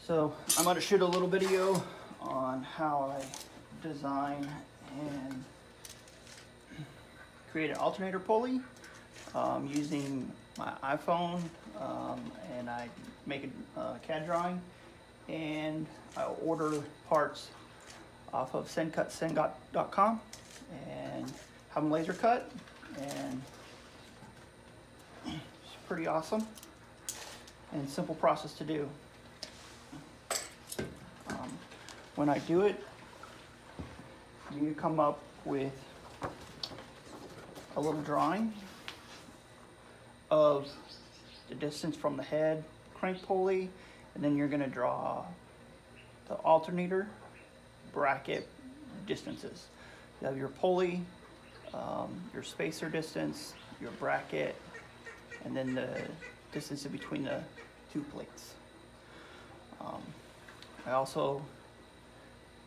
So I'm going to shoot a little video on how I design and create an alternator pulley using my iPhone, and I make a CAD drawing, and I order parts off of sendcutsengot.com and have them laser cut, and it's pretty awesome and simple process to do. When I do it, you come up with a little drawing of the distance from the head crank pulley, and then you're going to draw the alternator bracket distances. You have your pulley, your spacer distance, your bracket, and then the distance in between the two plates. I also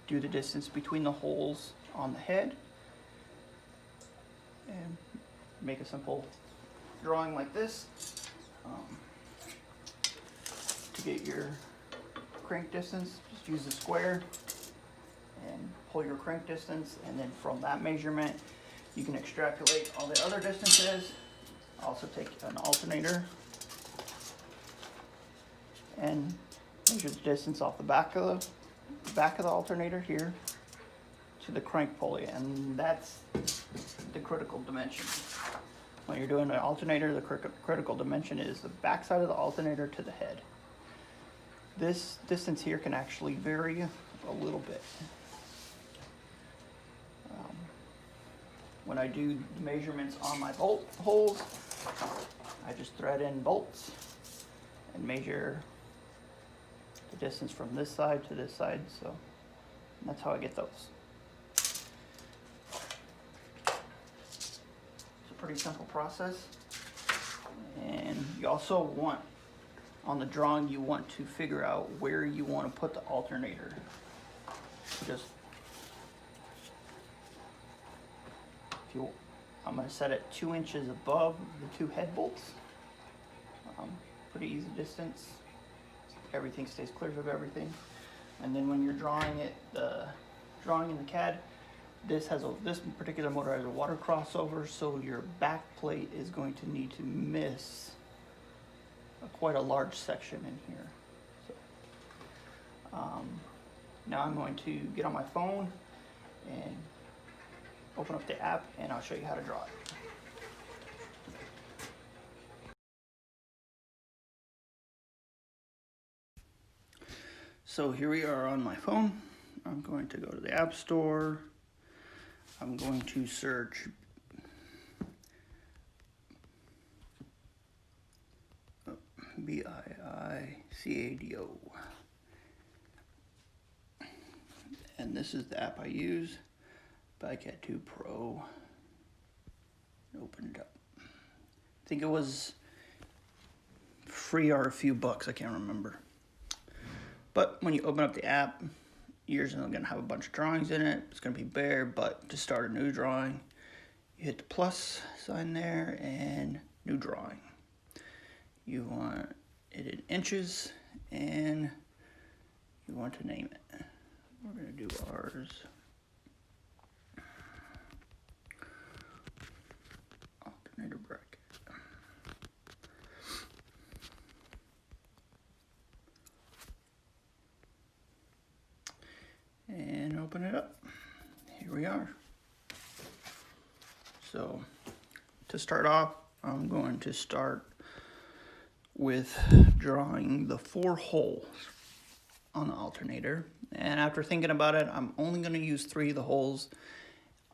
do the distance between the holes on the head and make a simple drawing like this to get your crank distance. Just use the square and pull your crank distance, and then from that measurement you can extrapolate all the other distances. Also take an alternator and measure the distance off the back of the alternator here to the crank pulley, and that's the critical dimension. When you're doing an alternator, the critical dimension is the back side of the alternator to the head. This distance here can actually vary a little bit. When I do the measurements on my bolt holes, I just thread in bolts and measure the distance from this side to this side, so that's how I get those. It's a pretty simple process. And you also want, on the drawing, you want to figure out where you want to put the alternator. Just, I'm going to set it 2 inches above the two head bolts. Pretty easy distance. Everything stays clear of everything. And then when you're drawing it, drawing in the CAD, this particular motor has a water crossover, so your back plate is going to need to miss quite a large section in here. So, now I'm going to get on my phone and open up the app, and I'll show you how to draw it. So here we are on my phone. I'm going to go to the App Store. I'm going to search BIICADO. And this is the app I use, BICAD 2 Pro. Open it up. I think it was free or a few bucks, I can't remember. But when you open up the app, you're going to have a bunch of drawings in it. It's going to be bare, but to start a new drawing, you hit the plus sign there and new drawing. You want it in inches, and you want to name it. We're going to do ours alternator bracket. And open it up. Here we are. So to start off, I'm going to start with drawing the 4 holes on the alternator. And after thinking about it, I'm only going to use 3 of the holes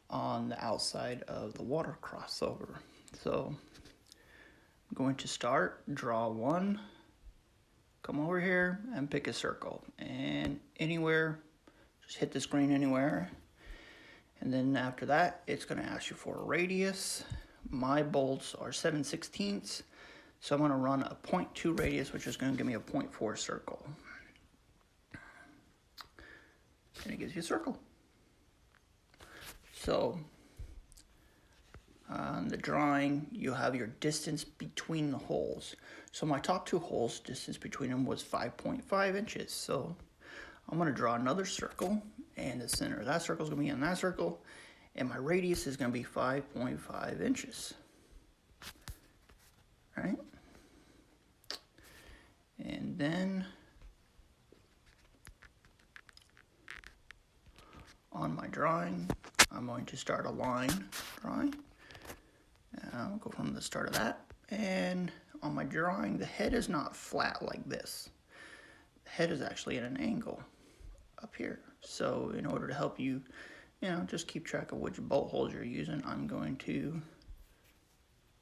on the outside of the water crossover. So I'm going to start, draw 1, come over here and pick a circle, and anywhere, just hit the screen anywhere. And then after that, it's going to ask you for a radius. My bolts are 7/16, so I'm going to run a 0.2 radius, which is going to give me a 0.4 circle. And it gives you a circle. So On the drawing, you have your distance between the holes. So my top two holes, distance between them was 5.5 inches. So I'm going to draw another circle, and the center of that circle is going to be in that circle, and my radius is going to be 5.5 inches. All right? And then on my drawing, I'm going to start a line drawing. I'll go from the start of that. And on my drawing, the head is not flat like this. The head is actually at an angle up here. So in order to help you, just keep track of which bolt holes you're using, I'm going to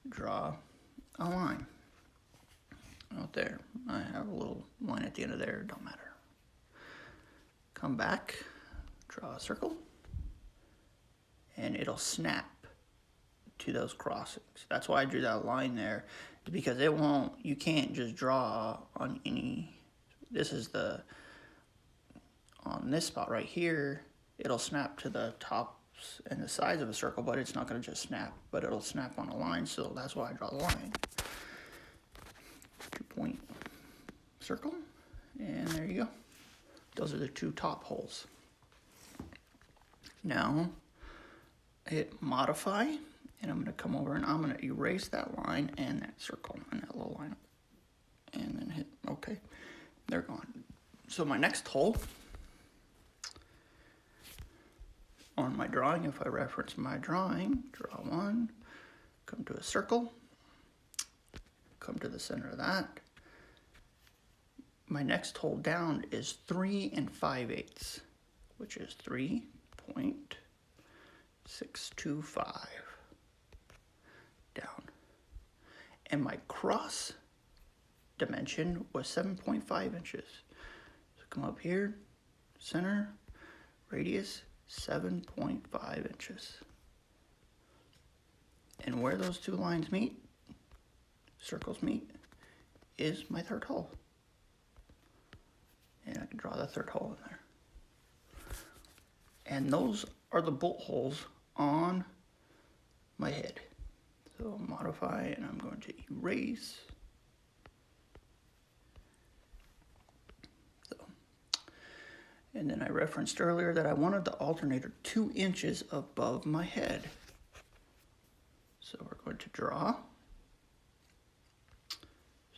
draw a line out there. I have a little line at the end of there, it don't matter. Come back, draw a circle, and it'll snap to those crossings. That's why I drew that line there, because you can't just draw on any, on this spot right here, it'll snap to the tops and the sides of a circle, but it's not going to just snap, but it'll snap on a line, so that's why I draw the line. 2-point circle, and there you go. Those are the two top holes. Now, hit modify, and I'm going to come over and I'm going to erase that line and that circle and that little line. And then hit OK. They're gone. So my next hole, on my drawing, if I reference my drawing, draw one, come to a circle, come to the center of that. My next hole down is 3 5/8, which is 3.625 down. And my cross dimension was 7.5 inches. So come up here, center, radius, 7.5 inches. And where those two lines meet, circles meet, is my third hole. And I can draw the third hole in there. And those are the bolt holes on my head. So I'll modify, and I'm going to erase. And then I referenced earlier that I wanted the alternator 2 inches above my head. So we're going to draw,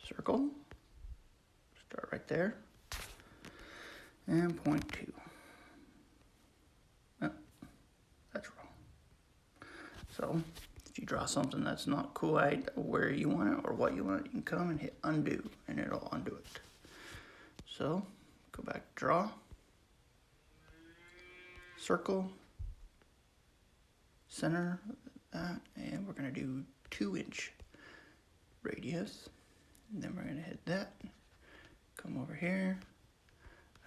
circle, start right there, and point 2. Oh, that's wrong. So if you draw something that's not cool where you want it or what you want, you can come and hit undo, and it'll undo it. So go back, draw, circle, center that, and we're going to do 2-inch radius. And then we're going to hit that, come over here,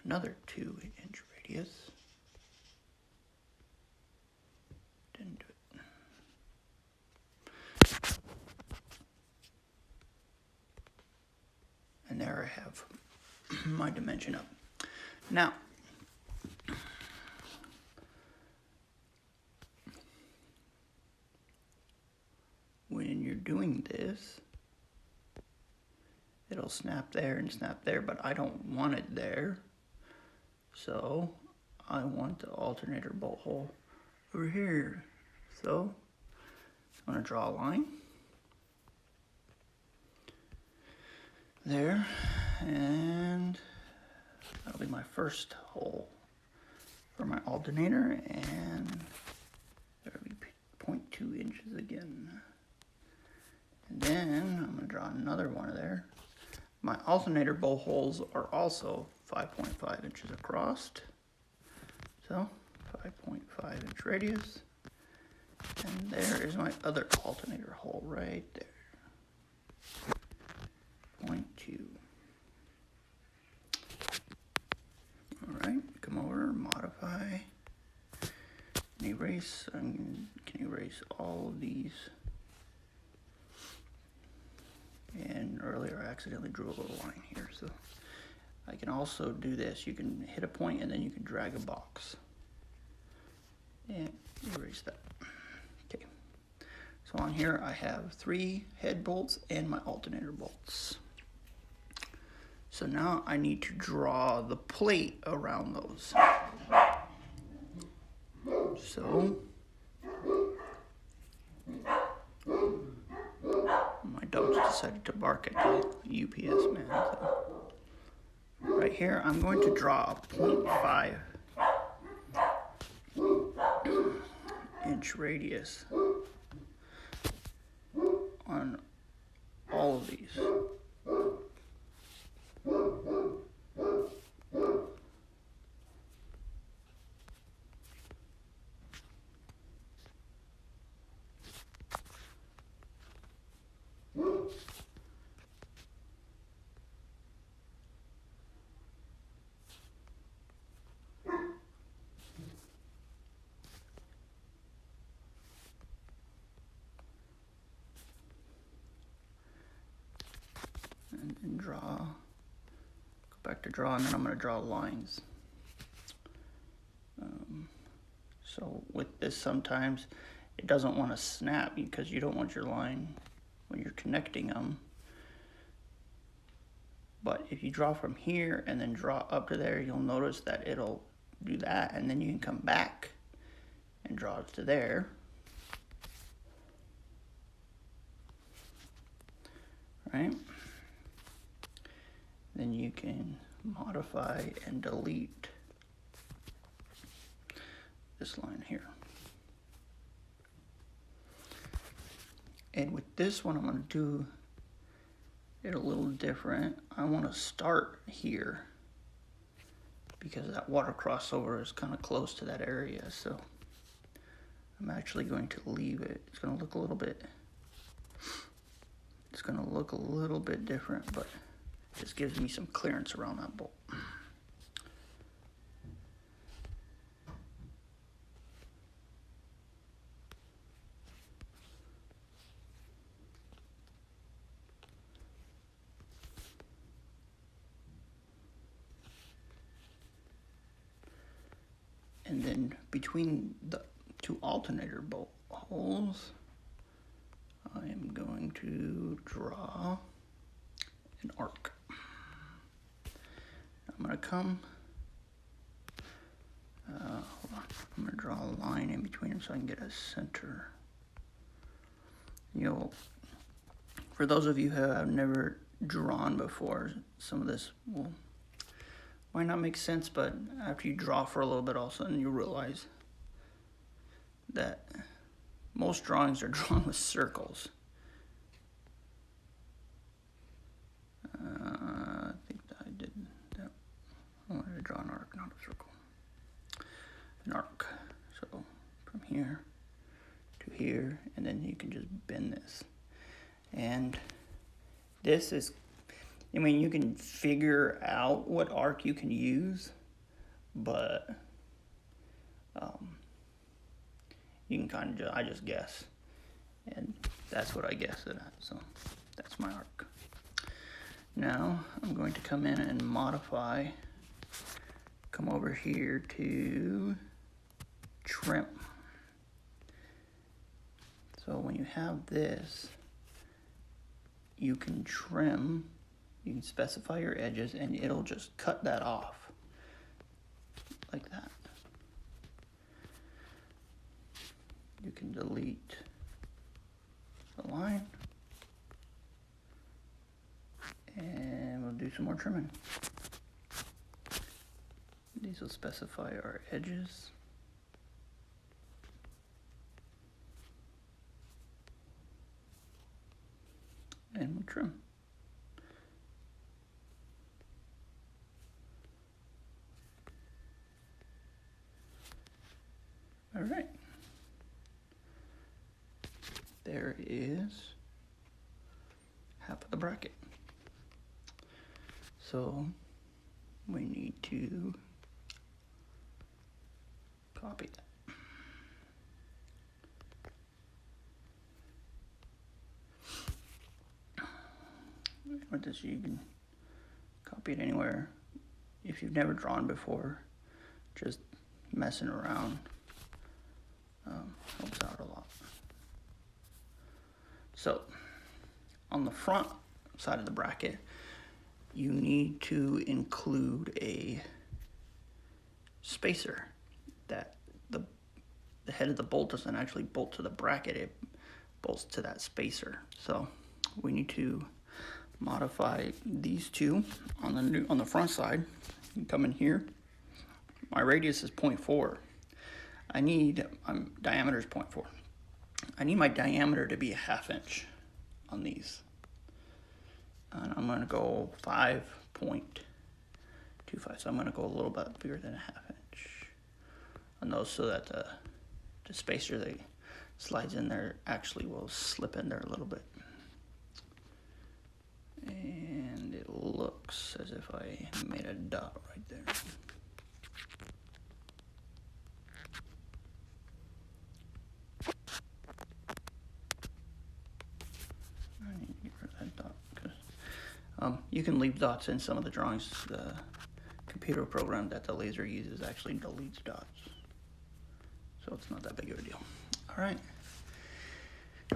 another 2-inch radius. Didn't do it. And there I have my dimension up. Now, when you're doing this, it'll snap there and snap there, but I don't want it there. So I want the alternator bolt hole over here. So I'm going to draw a line there, and that'll be my first hole for my alternator, and there'll be 0.2 inches again. And then I'm going to draw another one there. My alternator bolt holes are also 5.5 inches across. So 5.5 inch radius. And there is my other alternator hole right there. 0.2. Alright, come over, modify, and erase. I can erase all of these. And earlier I accidentally drew a little line here, so I can also do this. You can hit a point and then you can drag a box and erase that. Okay, So on here I have 3 head bolts and my alternator bolts. So now I need to draw the plate around those. So my dog's decided to bark at the UPS man. So right here I'm going to draw a 0.5 inch radius on all of these. And then go back to draw, and then I'm going to draw lines. So with this, sometimes it doesn't want to snap because you don't want your line when you're connecting them. But if you draw from here and then draw up to there, you'll notice that it'll do that, and then you can come back and draw it to there. Right? Then you can modify and delete this line here. And with this one, I'm going to do it a little different. I want to start here because that water crossover is kind of close to that area. So I'm actually going to leave it. It's going to look a little bit different, but it just gives me some clearance around that bolt. And then between the 2 alternator bolt holes, I am going to draw an arc. I'm going to come, hold on, I'm going to draw a line in between them so I can get a center. For those of you who have never drawn before, some of this might not make sense, but after you draw for a little bit, all of a sudden you realize that most drawings are drawn with circles. I think that I did that. I wanted to draw an arc, not a circle. An arc. So from here to here, and then you can just bend this. And this is, I mean, you can figure out what arc you can use, but you can kind of I just guess, and that's what I guessed it at. So that's my arc. Now I'm going to come in and modify. Come over here to trim. So when you have this, you can trim. You can specify your edges, and it'll just cut that off like that. You can delete the line, and we'll do some more trimming. These will specify our edges. And we'll trim. All right. There is half of the bracket. So we need to copy that. With this, you can copy it anywhere. If you've never drawn before, just messing around helps out a lot. So on the front side of the bracket, you need to include a spacer that the head of the bolt doesn't actually bolt to the bracket, it bolts to that spacer. So we need to modify these two on the front side. You come in here. My radius is 0.4. Diameter is 0.4. I need my diameter to be a 1/2 inch on these. And I'm gonna go 5.25. So I'm gonna go a little bit bigger than a 1/2 inch on those, so that the spacer that slides in there actually will slip in there a little bit. And it looks as if I made a dot right there. I need to get rid of that dot, because you can leave dots in some of the drawings. The computer program that the laser uses actually deletes dots, so it's not that big of a deal. All right,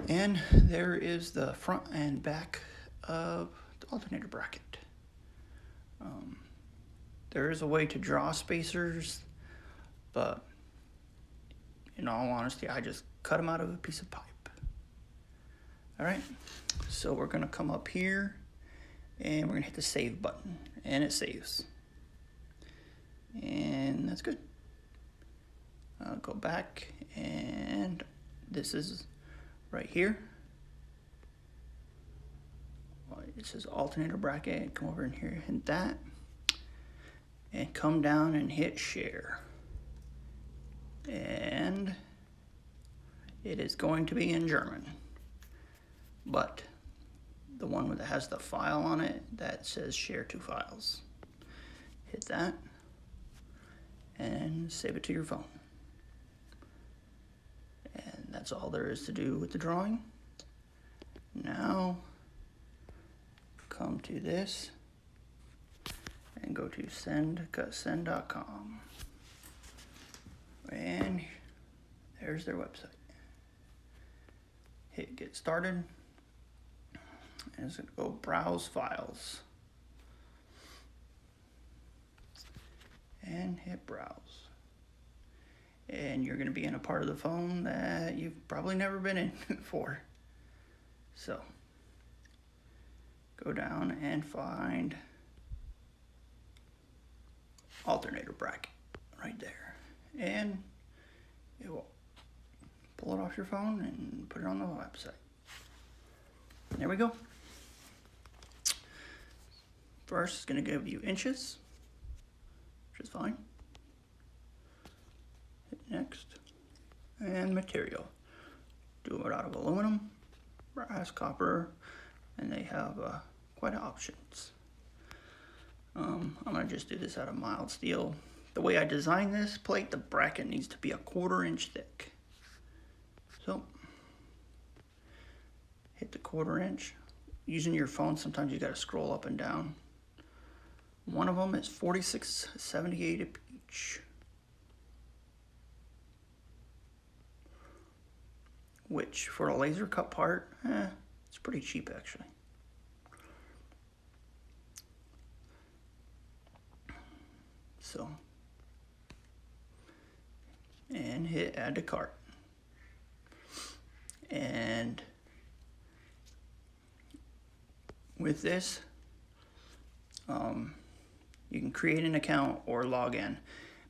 and there is the front and back of the alternator bracket. There is a way to draw spacers, but in all honesty, I just cut them out of a piece of pipe. All right, so we're gonna come up here and we're gonna hit the save button, and it saves. And that's good. I'll go back, and this is right here. It says alternator bracket. Come over in here, hit that, and come down and hit share. And it is going to be in German, but the one that has the file on it that says share to files. Hit that and save it to your phone. And that's all there is to do with the drawing. Now come to this and go to send.com, and there's their website. Hit get started, and it's going to go browse files, and hit browse. And you're going to be in a part of the phone that you've probably never been in before. So go down and find alternator bracket right there, and it will pull it off your phone and put it on the website. There we go. First, it's going to give you inches, which is fine. Hit next, and material. Do it out of aluminum, brass, copper, and they have quite options. I'm going to just do this out of mild steel. The way I designed this plate, the bracket needs to be a 1/4 inch thick. So, hit the 1/4 inch. Using your phone, sometimes you got to scroll up and down. One of them is 46.78 each, which for a laser cut part, it's pretty cheap actually. So, and hit add to cart. And with this, you can create an account or log in.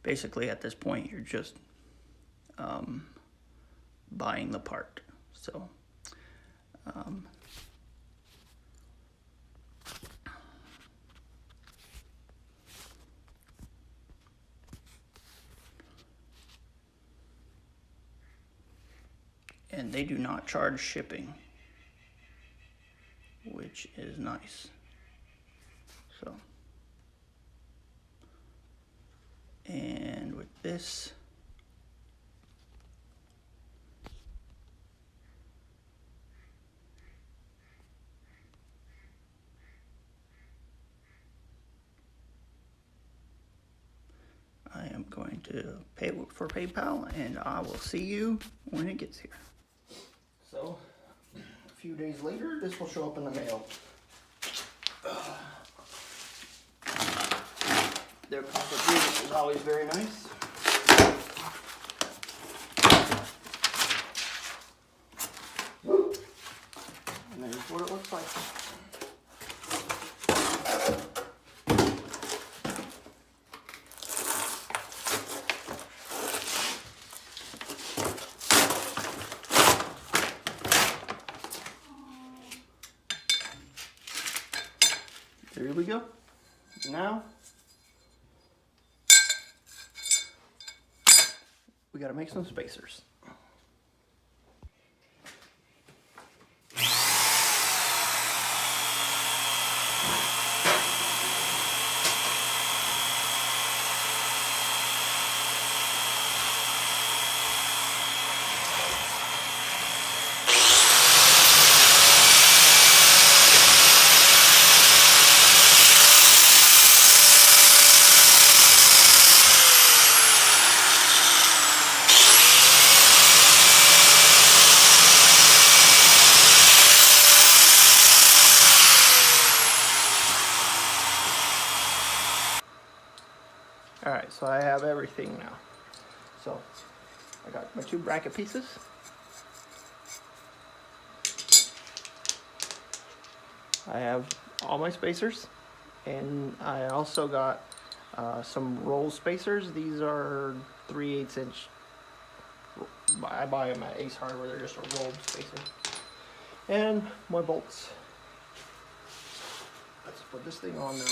Basically, at this point, you're just buying the part. So, and they do not charge shipping, which is nice. So, and with this, I am going to pay for PayPal, and I will see you when it gets here. So, few days later, this will show up in the mail. Their comfort is always very nice. And there's what it looks like. There we go. Now, we gotta make some spacers. Alright, so I have everything now. So, I got my 2 bracket pieces. I have all my spacers. And I also got some roll spacers. These are 3/8 inch. I buy them at Ace Hardware. They're just a rolled spacer. And my bolts. Let's put this thing on now.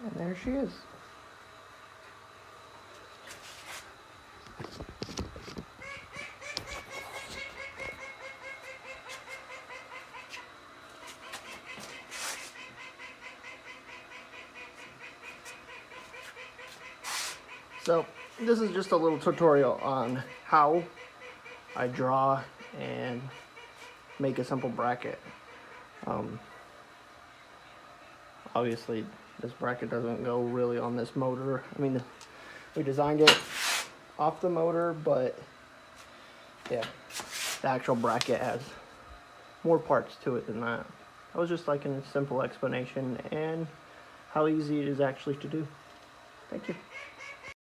And there she is. So this is just a little tutorial on how I draw and make a simple bracket. Obviously this bracket doesn't go really on this motor. I mean, We designed it off the motor, but yeah, the actual bracket has more parts to it than that. I was just liking a simple explanation and how easy it is actually to do. Thank you.